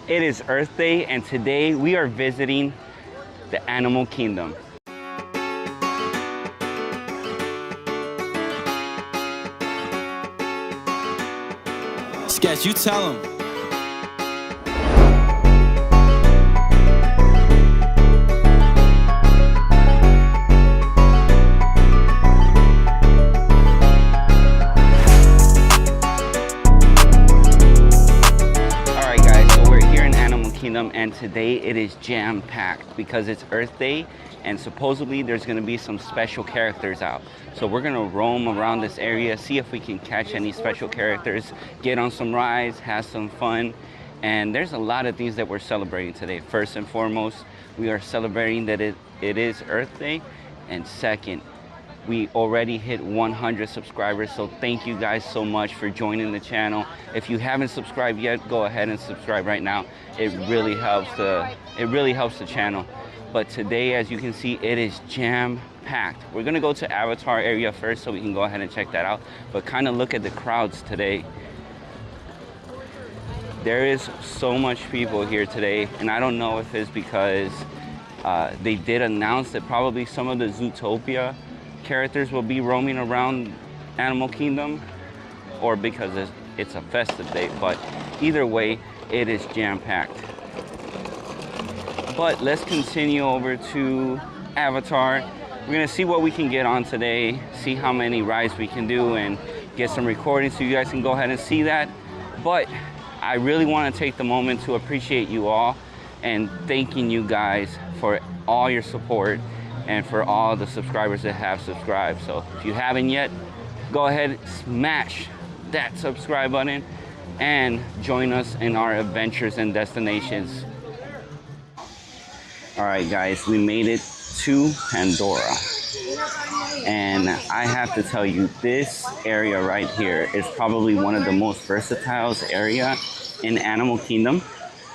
It is Earth Day, and today we are visiting the animal kingdom. Sketch, you tell him. And today it is jam-packed because it's Earth Day and supposedly there's going to be some special characters out. So we're going to roam around this area, see if we can catch any special characters, get on some rides, have some fun. And there's a lot of things that we're celebrating today. First and foremost, we are celebrating that it is Earth Day. And second, we already hit 100 subscribers, so thank you guys so much for joining the channel. If you haven't subscribed yet, go ahead and subscribe right now. It really helps the channel. But today, as you can see, it is jam-packed. We're gonna go to Avatar area first so we can go ahead and check that out. But kind of look at the crowds today. There is so much people here today, and I don't know if it's because they did announce that probably some of the Zootopia characters will be roaming around Animal Kingdom, or because it's a festive day, but either way, it is jam-packed. But let's continue over to Avatar. We're gonna see what we can get on today, see how many rides we can do, and get some recordings so you guys can go ahead and see that. But I really want to take the moment to appreciate you all and thanking you guys for all your support and for all the subscribers that have subscribed. So if you haven't yet, go ahead, smash that subscribe button and join us in our adventures and destinations. All right, guys, we made it to Pandora. And I have to tell you, this area right here is probably one of the most versatile area in Animal Kingdom,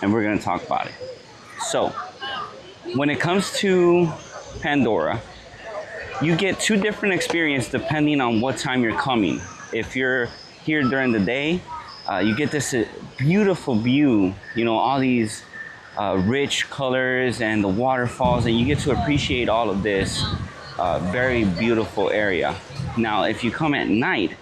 and we're gonna talk about it. So, when it comes to Pandora, you get two different experiences depending on what time you're coming. If you're here during the day, you get this beautiful view, you know, all these rich colors and the waterfalls, and you get to appreciate all of this very beautiful area. Now, if you come at night,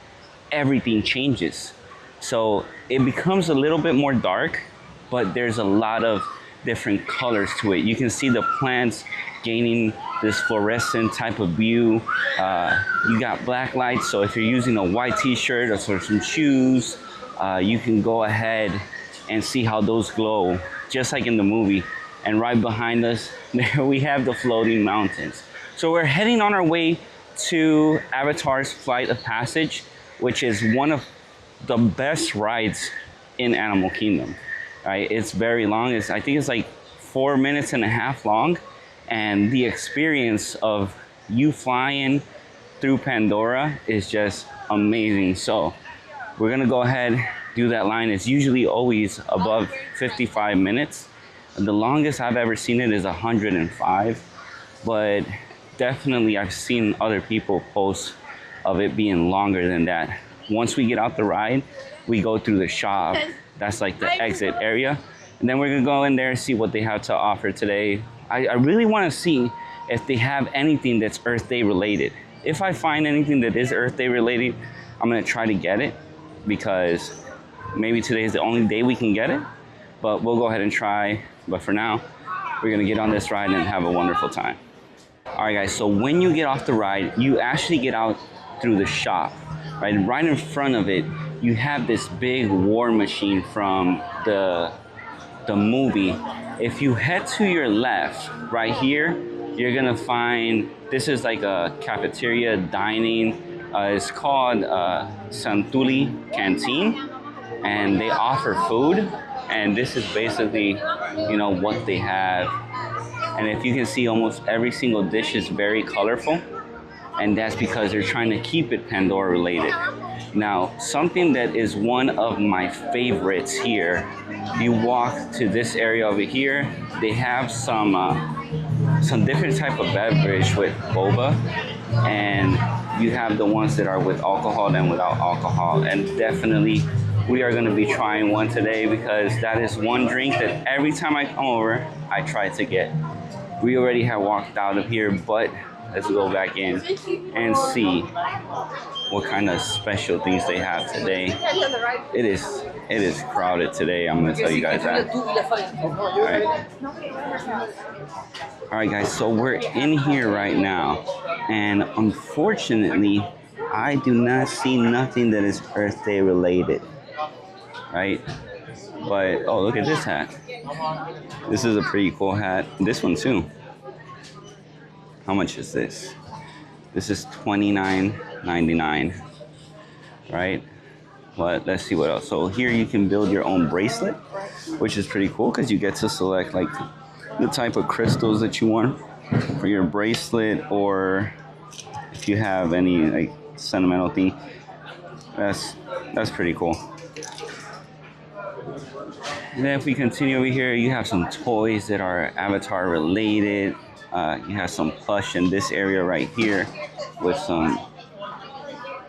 everything changes. So it becomes a little bit more dark, but there's a lot of different colors to it. You can see the plants gaining this fluorescent type of view. You got black lights, so if you're using a white t-shirt or some shoes, you can go ahead and see how those glow, just like in the movie. And right behind us, there we have the floating mountains. So we're heading on our way to Avatar's Flight of Passage, which is one of the best rides in Animal Kingdom. Right? It's very long. I think it's like 4.5 minutes long. And the experience of you flying through Pandora is just amazing. So we're gonna go ahead, do that line. It's usually always above 55 minutes. The longest I've ever seen it is 105, but definitely I've seen other people post of it being longer than that. Once we get out the ride, we go through the shop. That's like the exit area. And then we're gonna go in there and see what they have to offer today. I really wanna see if they have anything that's Earth Day related. If I find anything that is Earth Day related, I'm gonna try to get it, because maybe today is the only day we can get it, but we'll go ahead and try. But for now, we're gonna get on this ride and have a wonderful time. All right, guys, so when you get off the ride, you actually get out through the shop, right? Right in front of it, you have this big war machine from the movie. If you head to your left, right here, you're gonna find, this is like a cafeteria dining. It's called Santuli Canteen, and they offer food. And this is basically, you know, what they have. And if you can see, almost every single dish is very colorful. And that's because they're trying to keep it Pandora related. Now, something that is one of my favorites here, you walk to this area over here, they have some different type of beverage with boba, and you have the ones that are with alcohol and without alcohol. And definitely we are going to be trying one today because that is one drink that every time I come over, I try to get. We already have walked out of here, but let's go back in and see what kind of special things they have today. It is crowded today. I'm gonna tell you guys that. All right, guys. So we're in here right now, and unfortunately, I do not see nothing that is Earth Day related, right? But oh, look at this hat. This is a pretty cool hat. This one too. How much is this? This is $29.99, right? But let's see what else. So here you can build your own bracelet, which is pretty cool because you get to select like the type of crystals that you want for your bracelet, or if you have any like sentimental thing. That's pretty cool. And then if we continue over here, you have some toys that are Avatar related. You have some plush in this area right here with some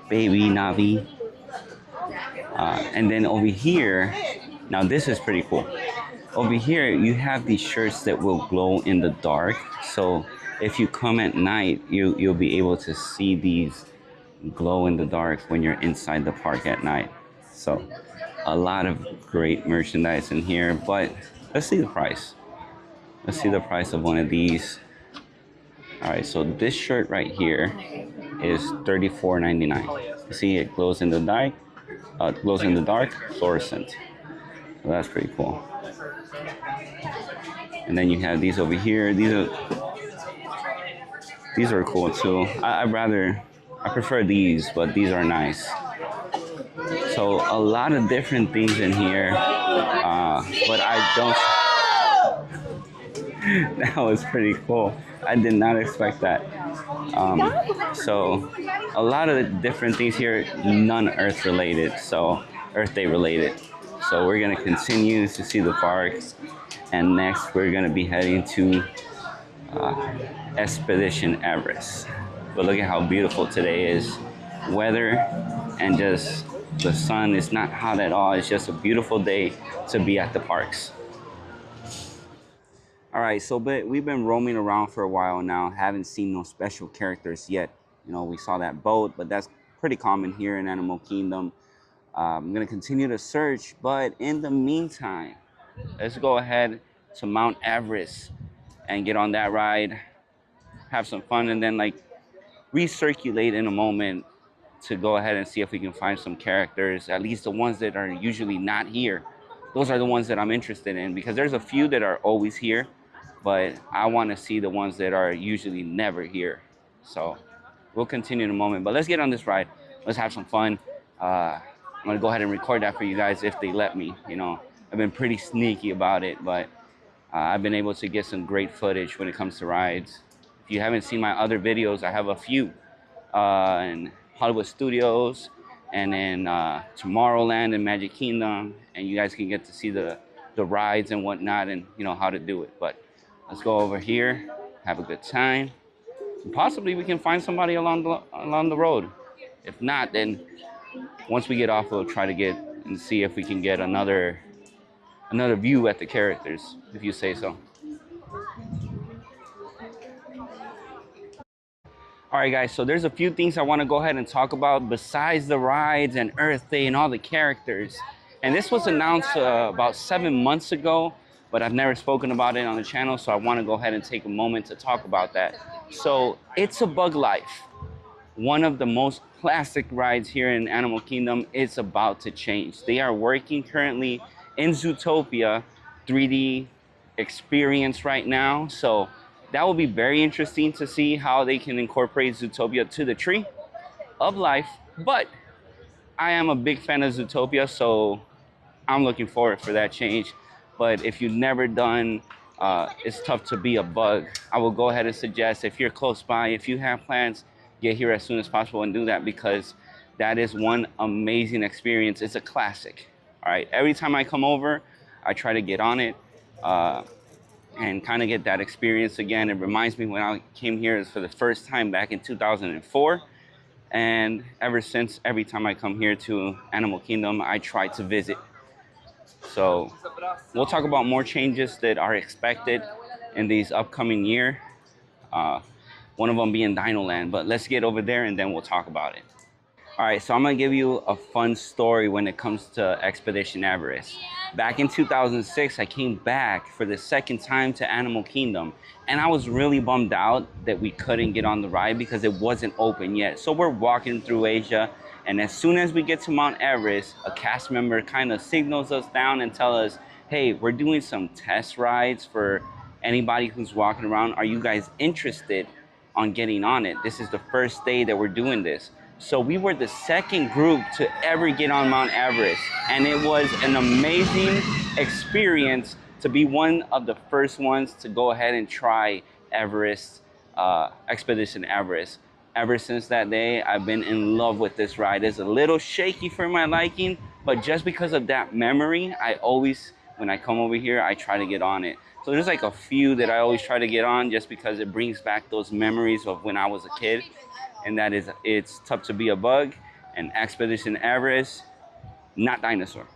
baby Navi. And then over here, now this is pretty cool. Over here, you have these shirts that will glow in the dark. So if you come at night, you'll be able to see these glow in the dark when you're inside the park at night. So a lot of great merchandise in here, but let's see the price. Let's see the price of one of these. All right, so this shirt right here is $34.99. You see, it glows in the dark. Glows in the dark, fluorescent. So that's pretty cool. And then you have these over here. These are cool too. I prefer these, but these are nice. So a lot of different things in here, but I don't. That was pretty cool. I did not expect that. So a lot of different things here, none Earth related, so Earth Day related. So we're gonna continue to see the parks, and next we're gonna be heading to Expedition Everest. But look at how beautiful today is. Weather and just the sun is not hot at all. It's just a beautiful day to be at the parks. All right, so but we've been roaming around for a while now. Haven't seen no special characters yet. You know, we saw that boat, but that's pretty common here in Animal Kingdom. I'm gonna continue to search, but in the meantime, let's go ahead to Mount Everest and get on that ride, have some fun, and then like recirculate in a moment to go ahead and see if we can find some characters, at least the ones that are usually not here. Those are the ones that I'm interested in because there's a few that are always here, but I want to see the ones that are usually never here. So we'll continue in a moment, but let's get on this ride. Let's have some fun. I'm gonna go ahead and record that for you guys if they let me. You know, I've been pretty sneaky about it, but I've been able to get some great footage when it comes to rides. If you haven't seen my other videos, I have a few in Hollywood Studios and in Tomorrowland and Magic Kingdom, and you guys can get to see the rides and whatnot, and you know how to do it. But let's go over here, have a good time. And possibly we can find somebody along the road. If not, then once we get off, we'll try to get and see if we can get another view at the characters, if you say so. All right, guys, so there's a few things I want to go ahead and talk about besides the rides and Earth Day and all the characters. And this was announced about 7 months ago, but I've never spoken about it on the channel, so I want to go ahead and take a moment to talk about that. So It's a Bug Life, one of the most classic rides here in Animal Kingdom, is about to change. They are working currently in Zootopia 3D experience right now, so that will be very interesting to see how they can incorporate Zootopia to the Tree of Life. But I am a big fan of Zootopia, so I'm looking forward for that change. But if you've never done It's Tough to Be a Bug, I will go ahead and suggest, if you're close by, if you have plans, get here as soon as possible and do that, because that is one amazing experience. It's a classic. All right, every time I come over, I try to get on it and kind of get that experience again. It reminds me when I came here for the first time back in 2004, And ever since, every time I come here to Animal Kingdom, I try to visit. So we'll talk about more changes that are expected in these upcoming year. Uh, one of them being Dino Land, but let's get over there and then we'll talk about it. All right, so I'm gonna give you a fun story when it comes to Expedition Everest. Back in 2006, I came back for the second time to Animal Kingdom, and I was really bummed out that we couldn't get on the ride because it wasn't open yet. So we're walking through Asia, and as soon as we get to Mount Everest, a cast member kind of signals us down and tell us, hey, we're doing some test rides for anybody who's walking around. Are you guys interested on getting on it? This is the first day that we're doing this. So we were the second group to ever get on Mount Everest. And it was an amazing experience to be one of the first ones to go ahead and try Everest, Expedition Everest. Ever since that day, I've been in love with this ride. It's a little shaky for my liking, but just because of that memory, I always, when I come over here, I try to get on it. So there's like a few that I always try to get on just because it brings back those memories of when I was a kid. And that is, it's Tough to Be a Bug and Expedition Everest, not Dinosaur.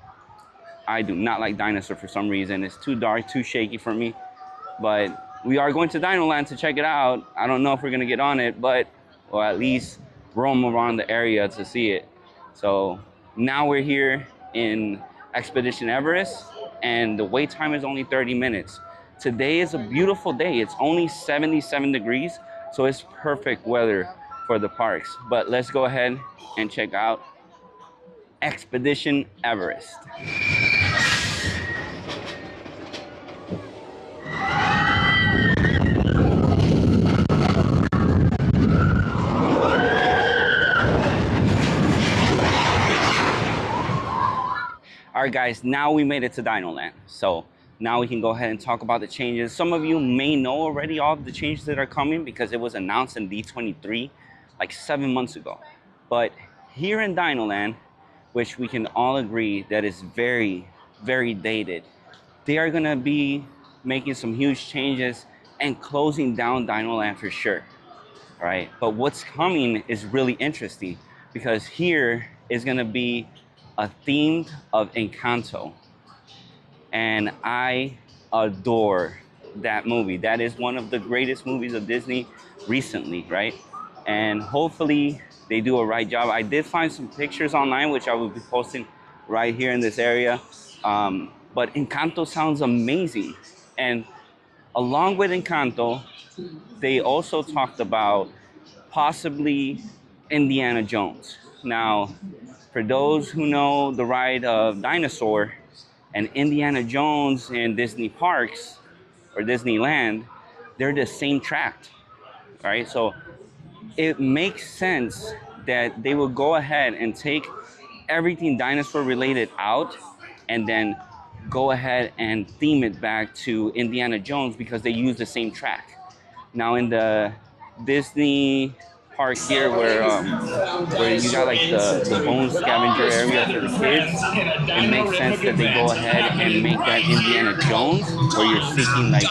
I do not like Dinosaur for some reason. It's too dark, too shaky for me. But we are going to Dino Land to check it out. I don't know if we're gonna get on it, but we'll at least roam around the area to see it. So now we're here in Expedition Everest, and the wait time is only 30 minutes. Today is a beautiful day. It's only 77 degrees, so it's perfect weather for the parks. But let's go ahead and check out Expedition Everest. All right, guys, now we made it to Dino Land. So now we can go ahead and talk about the changes. Some of you may know already all of the changes that are coming because it was announced in D23 like 7 months ago. But here in Dino Land, which we can all agree that is very, very dated, they are gonna be making some huge changes and closing down Dino Land for sure, right? But what's coming is really interesting because here is gonna be a theme of Encanto. And I adore that movie. That is one of the greatest movies of Disney recently, right? And hopefully they do a right job. I did find some pictures online, which I will be posting right here in this area. But Encanto sounds amazing. And along with Encanto, they also talked about possibly Indiana Jones. Now, for those who know the ride of Dinosaur and Indiana Jones in Disney parks or Disneyland, they're the same track, right? So it makes sense that they will go ahead and take everything dinosaur related out and then go ahead and theme it back to Indiana Jones because they use the same track. Now in the Disney park here where you got like the bone scavenger area for the kids, it makes sense that they go ahead and make that Indiana Jones where you're seeking like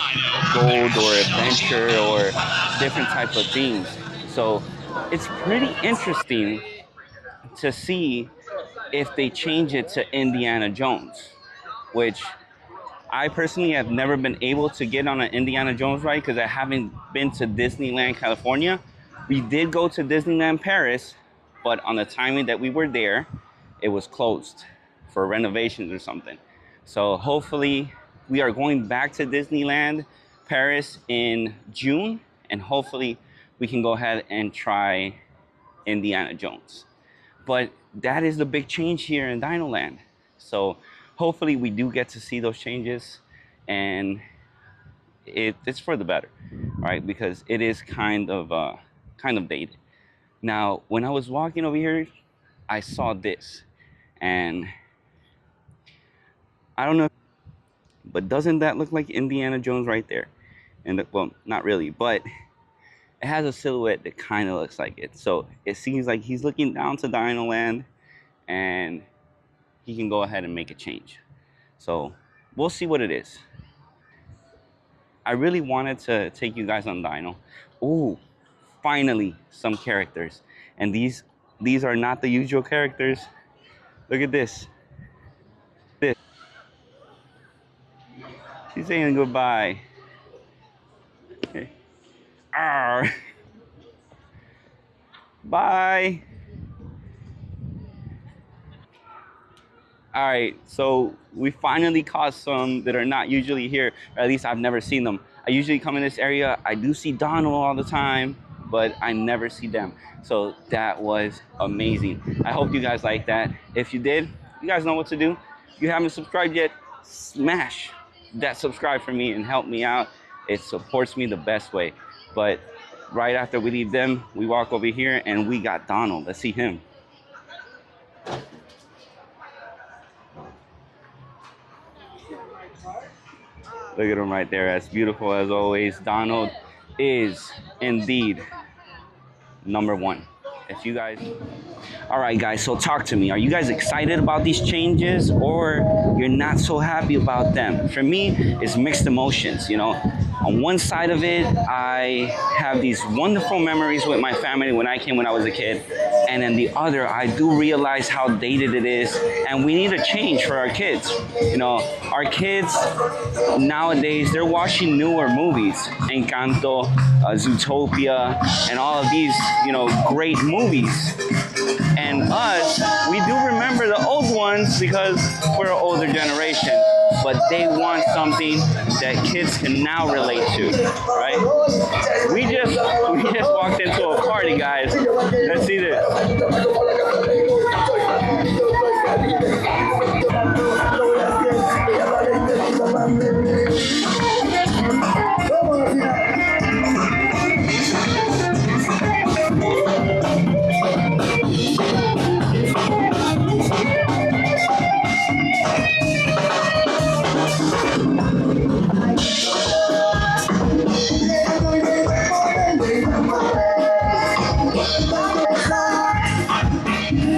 gold or adventure or different type of things. So it's pretty interesting to see if they change it to Indiana Jones, which I personally have never been able to get on an Indiana Jones ride because I haven't been to Disneyland, California. We did go to Disneyland Paris, but on the timing that we were there, it was closed for renovations or something. So hopefully we are going back to Disneyland Paris in June, and hopefully we can go ahead and try Indiana Jones. But that is the big change here in Dino Land. So hopefully we do get to see those changes, and it's for the better, right? Because it is kind of dated. Now, when I was walking over here, I saw this, and I don't know, but doesn't that look like Indiana Jones right there? And well, not really, but it has a silhouette that kind of looks like it. So it seems like he's looking down to Dino Land, and he can go ahead and make a change. So we'll see what it is. I really wanted to take you guys on Dino. Ooh, finally some characters. And these These are not the usual characters. Look at this. This. She's saying goodbye. Arr. Bye. All right, so we finally caught some that are not usually here, or at least I've never seen them. I usually come in this area, I do see Donald all the time, but I never see them. So that was amazing. I hope you guys like that. If you did, you guys know what to do. If you haven't subscribed yet, smash that subscribe for me and help me out. It supports me the best way. But right after we leave them, we walk over here and we got Donald. Let's see him. Look at him right there, as beautiful as always. Donald is indeed number one. If you guys, all right guys, so talk to me. Are you guys excited about these changes, or you're not so happy about them? For me, it's mixed emotions, you know. On one side of it, I have these wonderful memories with my family when I came when I was a kid. And then the other, I do realize how dated it is, and we need a change for our kids. You know, our kids nowadays, they're watching newer movies, Encanto, Zootopia, and all of these, you know, great movies. And us, we do remember the old ones because we're an older generation, but they want something that kids can now relate to, right? We just walked into a party, guys. Let's see this.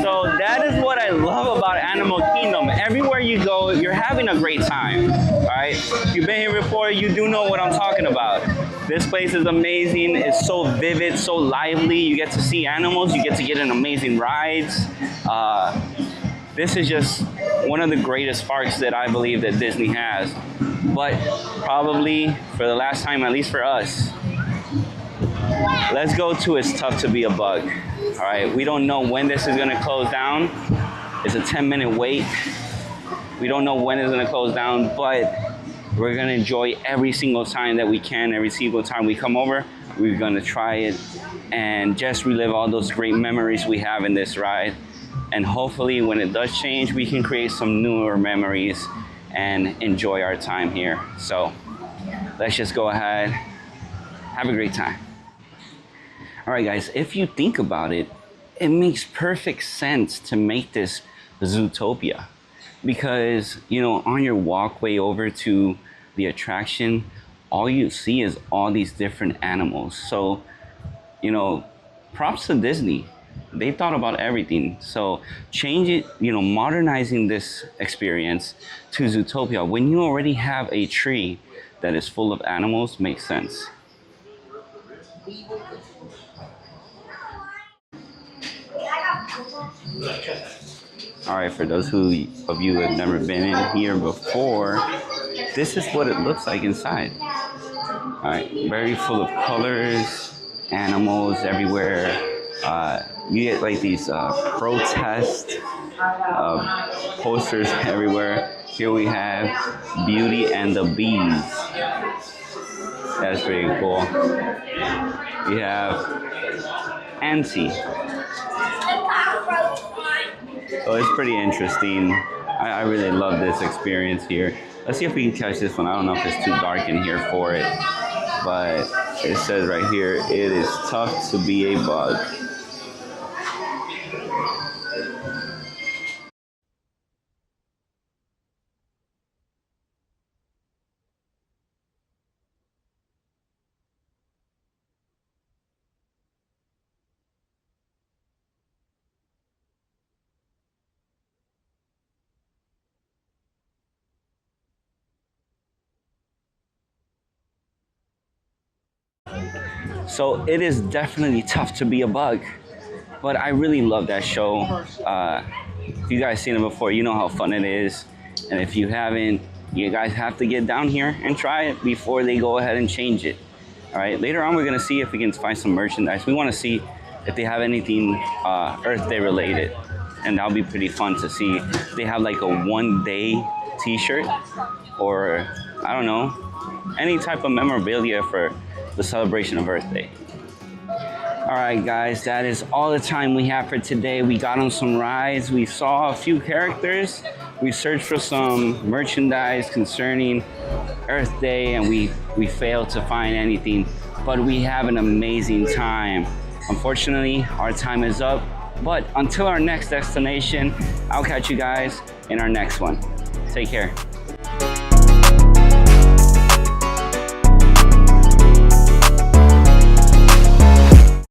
So that is what I love about Animal Kingdom. Everywhere you go, you're having a great time, all right? If you've been here before, you do know what I'm talking about. This place is amazing. It's so vivid, so lively. You get to see animals. You get to get in amazing rides. This is just one of the greatest parks that I believe that Disney has. But probably for the last time, at least for us, let's go to It's Tough to Be a Bug. All right, we don't know when this is gonna close down. It's a 10-minute wait. We don't know when it's gonna close down, but we're gonna enjoy every single time that we can. Every single time we come over, we're gonna try it and just relive all those great memories we have in this ride. And hopefully when it does change, we can create some newer memories and enjoy our time here. So let's just go ahead, have a great time. All right, guys, if you think about it, it makes perfect sense to make this Zootopia because, you know, on your walkway over to the attraction, all you see is all these different animals. So, you know, props to Disney. They thought about everything. So change it, you know, modernizing this experience to Zootopia when you already have a tree that is full of animals makes sense. All right, for those of you who have never been in here before, this is what it looks like inside. All right, very full of colors, animals everywhere. You get like these protest posters everywhere. Here we have Beauty and the Bees. That's pretty cool. We have Auntie. So it's pretty interesting. I really love this experience here. Let's see if we can catch this one. I don't know if it's too dark in here for it, but it says right here, it is tough to be a bug. So it is definitely tough to be a bug. But I really love that show. If you guys seen it before, you know how fun it is. And if you haven't, you guys have to get down here and try it before they go ahead and change it. All right, later on we're gonna see if we can find some merchandise. We wanna see if they have anything Earth Day related. And that'll be pretty fun to see. They have like a 1-day t-shirt or I don't know, any type of memorabilia for the celebration of Earth Day. All right, guys, that is all the time we have for today. We got on some rides. We saw a few characters. We searched for some merchandise concerning Earth Day, and we failed to find anything. But we have an amazing time. Unfortunately, our time is up. But until our next destination, I'll catch you guys in our next one. Take care.